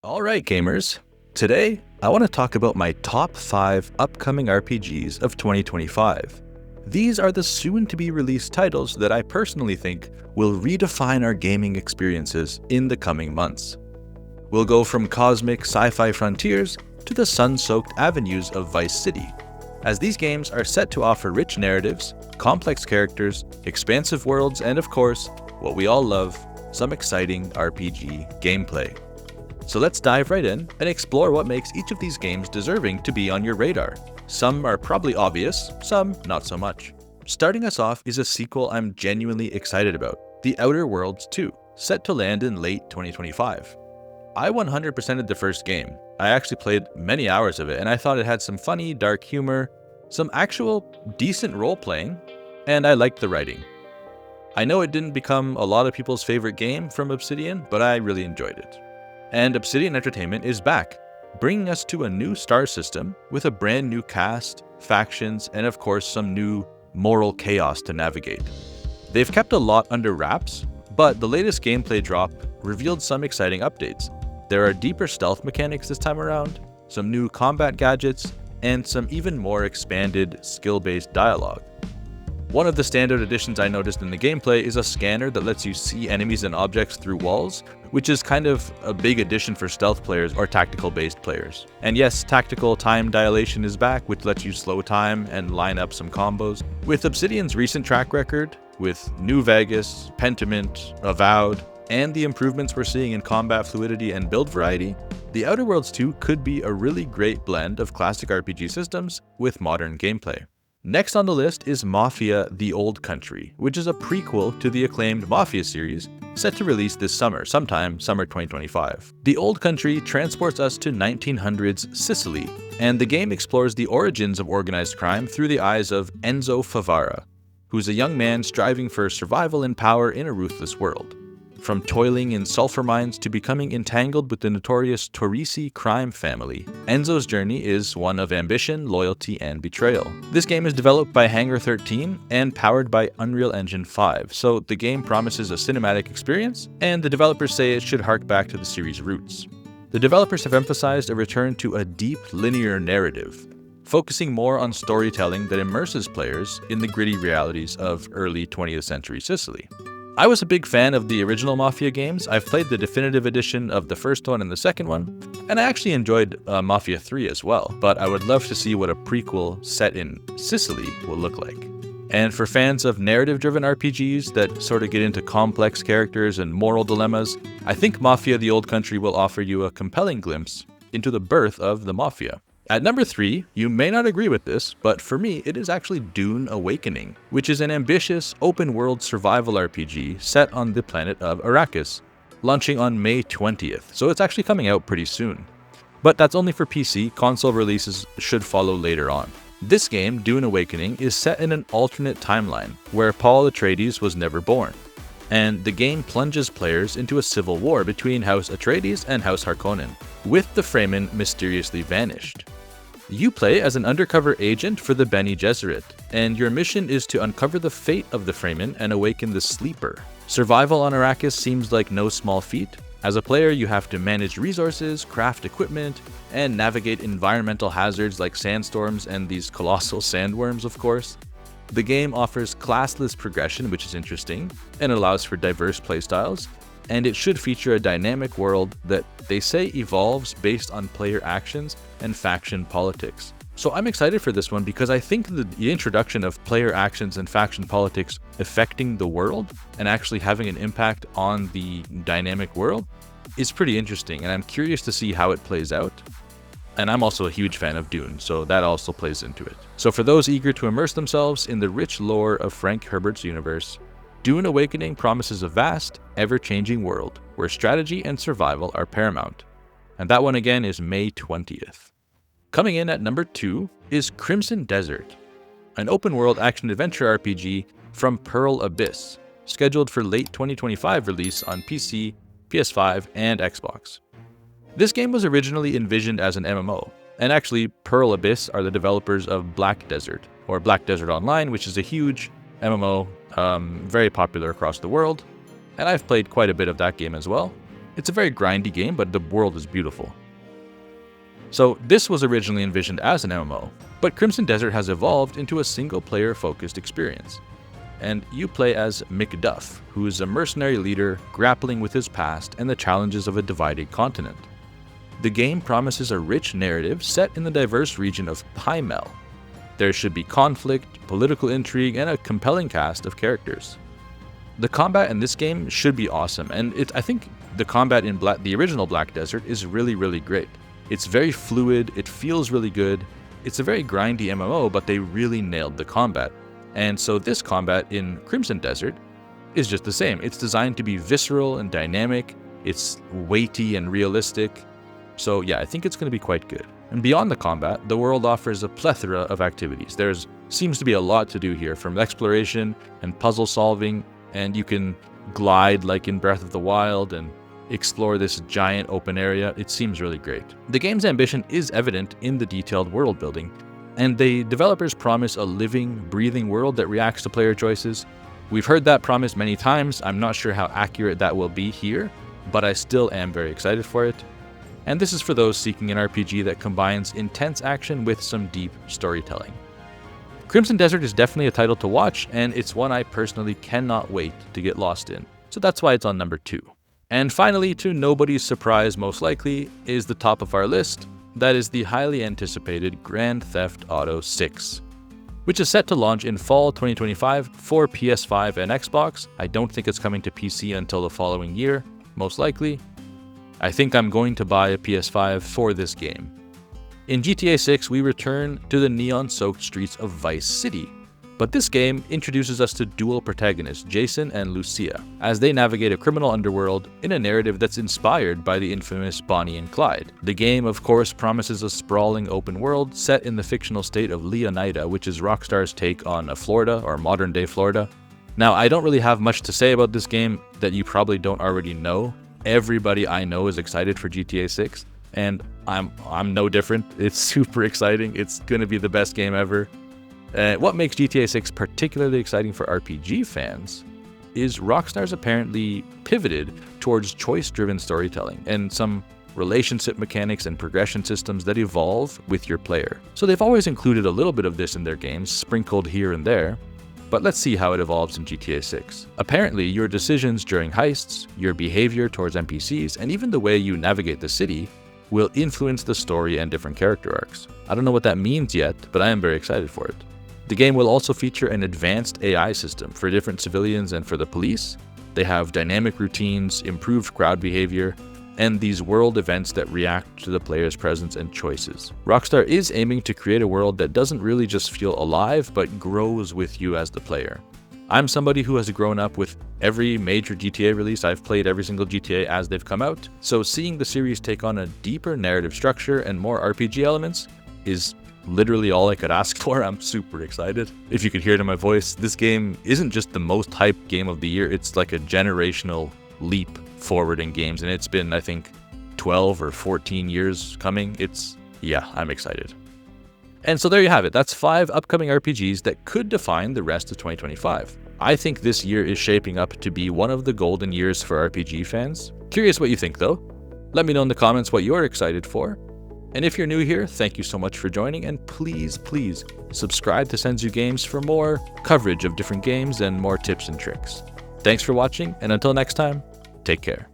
Alright gamers, today I want to talk about my top 5 upcoming RPGs of 2025. These are the soon-to-be released titles that I personally think will redefine our gaming experiences in the coming months. We'll go from cosmic sci-fi frontiers to the sun-soaked avenues of Vice City, as these games are set to offer rich narratives, complex characters, expansive worlds, and of course, what we all love, some exciting RPG gameplay. So let's dive right in and explore what makes each of these games deserving to be on your radar. Some are probably obvious, some not so much. Starting us off is a sequel I'm genuinely excited about, The Outer Worlds 2, set to land in late 2025. I 100%ed the first game. I actually played many hours of it, and I thought it had some funny, dark humor, some actual decent role-playing, and I liked the writing. I know it didn't become a lot of people's favorite game from Obsidian, but I really enjoyed it. And Obsidian Entertainment is back, bringing us to a new star system with a brand new cast, factions, and of course some new moral chaos to navigate. They've kept a lot under wraps, but the latest gameplay drop revealed some exciting updates. There are deeper stealth mechanics this time around, some new combat gadgets, and some even more expanded skill-based dialogue. One of the standout additions I noticed in the gameplay is a scanner that lets you see enemies and objects through walls, which is kind of a big addition for stealth players or tactical-based players. And yes, tactical time dilation is back, which lets you slow time and line up some combos. With Obsidian's recent track record, with New Vegas, Pentiment, Avowed, and the improvements we're seeing in combat fluidity and build variety, The Outer Worlds 2 could be a really great blend of classic RPG systems with modern gameplay. Next on the list is Mafia: The Old Country, which is a prequel to the acclaimed Mafia series, set to release this summer, sometime summer 2025. The Old Country transports us to 1900s Sicily, and the game explores the origins of organized crime through the eyes of Enzo Favara, who's a young man striving for survival and power in a ruthless world. From toiling in sulfur mines to becoming entangled with the notorious Torrisi crime family, Enzo's journey is one of ambition, loyalty, and betrayal. This game is developed by Hangar 13 and powered by Unreal Engine 5, so the game promises a cinematic experience, and the developers say it should hark back to the series' roots. The developers have emphasized a return to a deep, linear narrative, focusing more on storytelling that immerses players in the gritty realities of early 20th century Sicily. I was a big fan of the original Mafia games. I've played the definitive edition of the first one and the second one, and I actually enjoyed Mafia 3 as well, but I would love to see what a prequel set in Sicily will look like. And for fans of narrative-driven RPGs that sort of get into complex characters and moral dilemmas, I think Mafia: The Old Country will offer you a compelling glimpse into the birth of the Mafia. At number 3, you may not agree with this, but for me it is actually Dune Awakening, which is an ambitious, open-world survival RPG set on the planet of Arrakis, launching on May 20th, so it's actually coming out pretty soon. But that's only for PC, console releases should follow later on. This game, Dune Awakening, is set in an alternate timeline, where Paul Atreides was never born, and the game plunges players into a civil war between House Atreides and House Harkonnen, with the Fremen mysteriously vanished. You play as an undercover agent for the Bene Gesserit, and your mission is to uncover the fate of the Fremen and awaken the Sleeper. Survival on Arrakis seems like no small feat. As a player, you have to manage resources, craft equipment, and navigate environmental hazards like sandstorms and these colossal sandworms, of course. The game offers classless progression, which is interesting, and allows for diverse playstyles, and it should feature a dynamic world that they say evolves based on player actions and faction politics. So I'm excited for this one because I think the introduction of player actions and faction politics affecting the world and actually having an impact on the dynamic world is pretty interesting, and I'm curious to see how it plays out. And I'm also a huge fan of Dune, so that also plays into it. So for those eager to immerse themselves in the rich lore of Frank Herbert's universe, Dune Awakening promises a vast, ever-changing world where strategy and survival are paramount. And that one again is May 20th. Coming in at number 2 is Crimson Desert, an open-world action-adventure RPG from Pearl Abyss, scheduled for late 2025 release on PC, PS5, and Xbox. This game was originally envisioned as an MMO, and actually Pearl Abyss are the developers of Black Desert, or Black Desert Online, which is a huge MMO, very popular across the world, and I've played quite a bit of that game as well. It's a very grindy game, but the world is beautiful. So this was originally envisioned as an MMO, but Crimson Desert has evolved into a single-player focused experience. And you play as Macduff, who is a mercenary leader grappling with his past and the challenges of a divided continent. The game promises a rich narrative set in the diverse region of Pymel. There should be conflict, political intrigue, and a compelling cast of characters. The combat in this game should be awesome, and I think the combat in the original Black Desert is really, really great. It's very fluid, it feels really good. It's a very grindy MMO, but they really nailed the combat. And so this combat in Crimson Desert is just the same. It's designed to be visceral and dynamic, it's weighty and realistic. So yeah, I think it's going to be quite good. And beyond the combat, the world offers a plethora of activities. There seems to be a lot to do here, from exploration and puzzle solving, and you can glide like in Breath of the Wild and explore this giant open area. It seems really great. The game's ambition is evident in the detailed world building, and the developers promise a living, breathing world that reacts to player choices. We've heard that promise many times. I'm not sure how accurate that will be here, but I still am very excited for it. And this is for those seeking an RPG that combines intense action with some deep storytelling. Crimson Desert is definitely a title to watch, and it's one I personally cannot wait to get lost in. So that's why it's on number 2. And finally, to nobody's surprise most likely, is the top of our list. That is the highly anticipated Grand Theft Auto 6, which is set to launch in fall 2025 for PS5 and Xbox. I don't think it's coming to PC until the following year, most likely. I think I'm going to buy a PS5 for this game. In GTA 6, we return to the neon-soaked streets of Vice City, but this game introduces us to dual protagonists, Jason and Lucia, as they navigate a criminal underworld in a narrative that's inspired by the infamous Bonnie and Clyde. The game, of course, promises a sprawling open world set in the fictional state of Leonida, which is Rockstar's take on Florida, or modern-day Florida. Now, I don't really have much to say about this game that you probably don't already know. Everybody I know is excited for GTA 6, and I'm no different. It's super exciting. It's going to be the best game ever. What makes GTA 6 particularly exciting for RPG fans is Rockstar's apparently pivoted towards choice-driven storytelling and some relationship mechanics and progression systems that evolve with your player. So they've always included a little bit of this in their games, sprinkled here and there, but let's see how it evolves in GTA 6. Apparently, your decisions during heists, your behavior towards NPCs, and even the way you navigate the city will influence the story and different character arcs. I don't know what that means yet, but I am very excited for it. The game will also feature an advanced AI system for different civilians and for the police. They have dynamic routines, improved crowd behavior, and these world events that react to the player's presence and choices. Rockstar is aiming to create a world that doesn't really just feel alive, but grows with you as the player. I'm somebody who has grown up with every major GTA release. I've played every single GTA as they've come out, so seeing the series take on a deeper narrative structure and more RPG elements is literally all I could ask for. I'm super excited. If you could hear it in my voice, this game isn't just the most hyped game of the year, it's like a generational leap forward in games, and it's been, I think, 12 or 14 years coming. I'm excited. And so there you have it. That's 5 upcoming RPGs that could define the rest of 2025. I think this year is shaping up to be one of the golden years for RPG fans. Curious what you think though. Let me know in the comments what you're excited for. And if you're new here, thank you so much for joining, and please subscribe to Senzu Games for more coverage of different games and more tips and tricks. Thanks for watching, and until next time, take care.